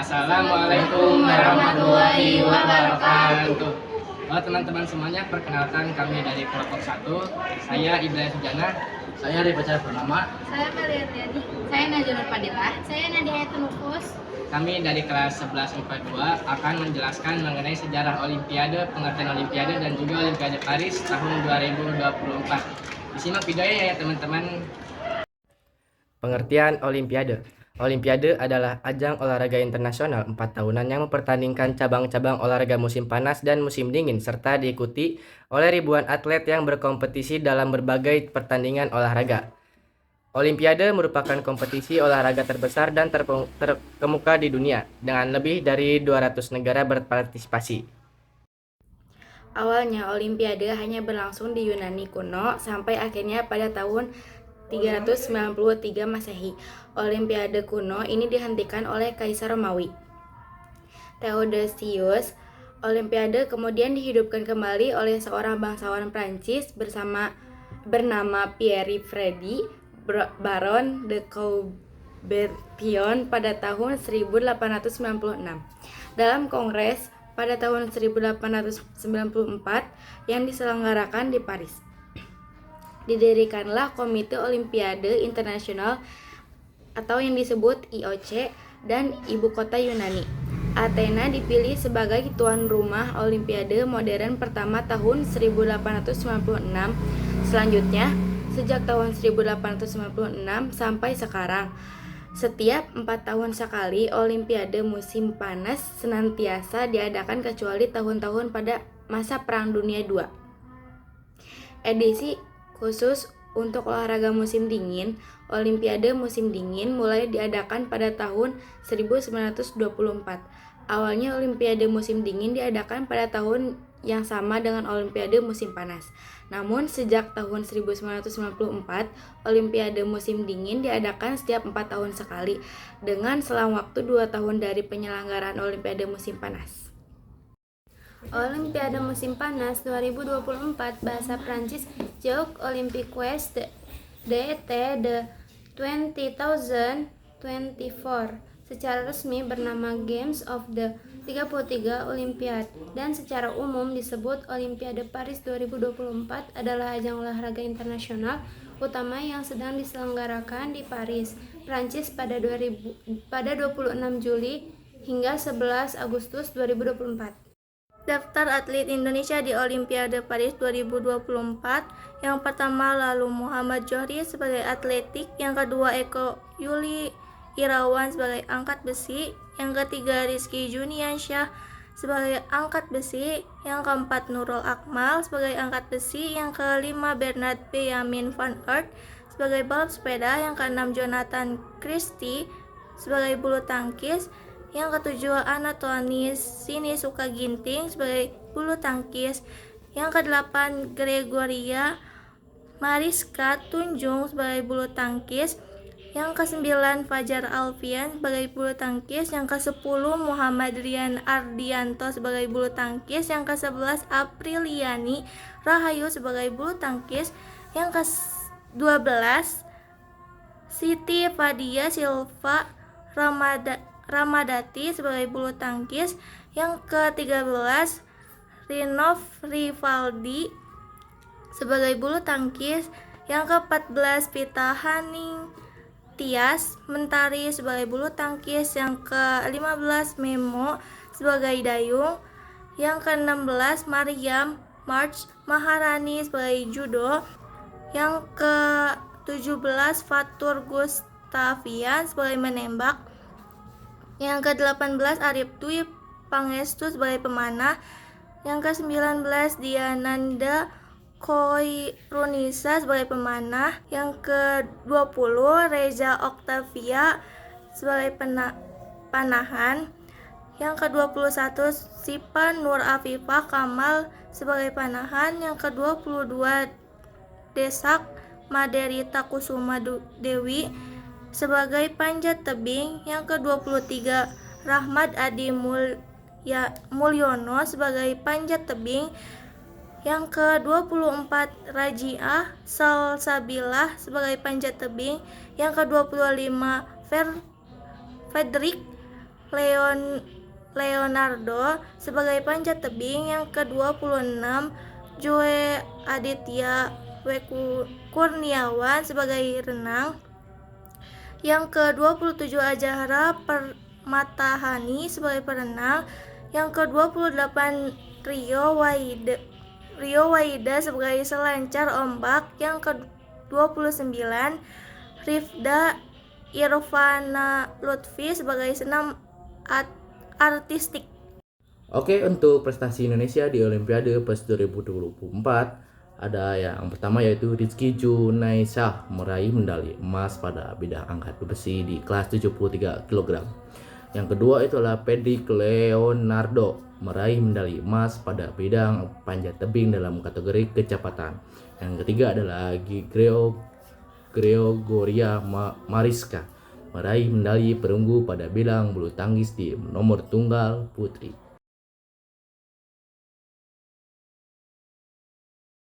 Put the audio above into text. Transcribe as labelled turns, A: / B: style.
A: Assalamualaikum warahmatullahi wabarakatuh. Halo teman-teman semuanya, perkenalkan kami dari kelompok 1. Saya Ibrahim Sujana.
B: Saya Rifajar Purnama.
C: Saya Maria Tiani. Saya Najwa Fadilah. Saya Nadia Tunufus.
A: Kami dari kelas 11 IPA 2 akan menjelaskan mengenai sejarah Olimpiade, pengertian Olimpiade, dan juga Olimpiade Paris tahun 2024. Disimak videonya ya teman-teman. Pengertian Olimpiade. Olimpiade adalah ajang olahraga internasional 4 tahunan yang mempertandingkan cabang-cabang olahraga musim panas dan musim dingin, serta diikuti oleh ribuan atlet yang berkompetisi dalam berbagai pertandingan olahraga. Olimpiade merupakan kompetisi olahraga terbesar dan terkemuka di dunia, dengan lebih dari 200 negara berpartisipasi.
C: Awalnya Olimpiade hanya berlangsung di Yunani kuno sampai akhirnya pada tahun 393 Masehi. Olimpiade kuno ini dihentikan oleh Kaisar Romawi Theodosius. Olimpiade kemudian dihidupkan kembali oleh seorang bangsawan Prancis bernama Pierre Freddy Baron de Coubertin pada tahun 1896. Dalam kongres pada tahun 1894 yang diselenggarakan di Paris, didirikanlah Komite Olimpiade Internasional atau yang disebut IOC dan ibu kota Yunani, Athena, dipilih sebagai tuan rumah Olimpiade modern pertama tahun 1896. Selanjutnya, sejak tahun 1896 sampai sekarang, setiap 4 tahun sekali Olimpiade musim panas senantiasa diadakan kecuali tahun-tahun pada masa Perang Dunia II. Edisi khusus untuk olahraga musim dingin, Olimpiade musim dingin mulai diadakan pada tahun 1924. Awalnya Olimpiade musim dingin diadakan pada tahun yang sama dengan Olimpiade musim panas. Namun sejak tahun 1994, Olimpiade musim dingin diadakan setiap 4 tahun sekali, dengan selang waktu 2 tahun dari penyelenggaraan Olimpiade musim panas. Olimpiade musim panas 2024 bahasa Prancis Jeux Olympiques d'été de 2024 secara resmi bernama Games of the 33 Olympiad dan secara umum disebut Olimpiade Paris 2024 adalah ajang olahraga internasional utama yang sedang diselenggarakan di Paris, Prancis pada 26 Juli hingga 11 Agustus 2024. Daftar atlet Indonesia di Olimpiade Paris 2024. Yang pertama lalu Muhammad Johri sebagai atletik, yang kedua Eko Yuli Irawan sebagai angkat besi, yang ketiga Rizky Juniansyah sebagai angkat besi, yang keempat Nurul Akmal sebagai angkat besi, yang kelima Bernard Benjamin van Aert sebagai balap sepeda, yang keenam Jonathan Christie sebagai bulu tangkis, yang ketujuh Anatoly Sinisuka Ginting sebagai bulu tangkis, yang kedelapan Gregoria Mariska Tunjung sebagai bulu tangkis, yang kesembilan Fajar Alfian sebagai bulu tangkis, yang kesepuluh Muhammad Rian Ardianto sebagai bulu tangkis, yang kesebelas Apriliani Rahayu sebagai bulu tangkis, yang ke-12 Siti Fadia Silva Ramadati sebagai bulu tangkis, yang ke-13 Rinov Rivaldi sebagai bulu tangkis, yang ke-14 Pita Haning Tias Mentari sebagai bulu tangkis, yang ke-15 Memo sebagai dayung, yang ke-16 Mariam March Maharani sebagai judo, yang ke-17 Fatur Gustavian sebagai menembak, yang ke-18 Arif Dwi Pangestu sebagai pemanah, yang ke-19 Diananda Koirunisa sebagai pemanah, yang ke-20 Reza Oktavia sebagai panahan, yang ke-21 Sipa Nur Afifah Kamal sebagai panahan, yang ke-22 Desak Maderita Kusuma Dewi sebagai panjat tebing, yang ke-23 Rahmat Adi Mulyono sebagai panjat tebing, yang ke-24 Rajiah Salsabilah sebagai panjat tebing, yang ke-25 Fredrik
D: Leonardo sebagai panjat tebing, yang ke-26 Joe Aditya Kurniawan sebagai renang, yang ke-27 Azahra Permatahani sebagai perenang, yang ke-28 Rio Waida sebagai selancar ombak, yang ke-29 Rifda Irvana Lutfi sebagai senam artistik.
E: Oke, untuk prestasi Indonesia di Olimpiade PES 2024 ada yang pertama yaitu Rizky Junaisah meraih medali emas pada bidang angkat besi di kelas 73 kg. Yang kedua itu adalah Pedrik Leonardo meraih medali emas pada bidang panjat tebing dalam kategori kecepatan. Yang ketiga adalah Gregoria Mariska meraih medali perunggu pada bidang bulu tangkis di nomor tunggal putri.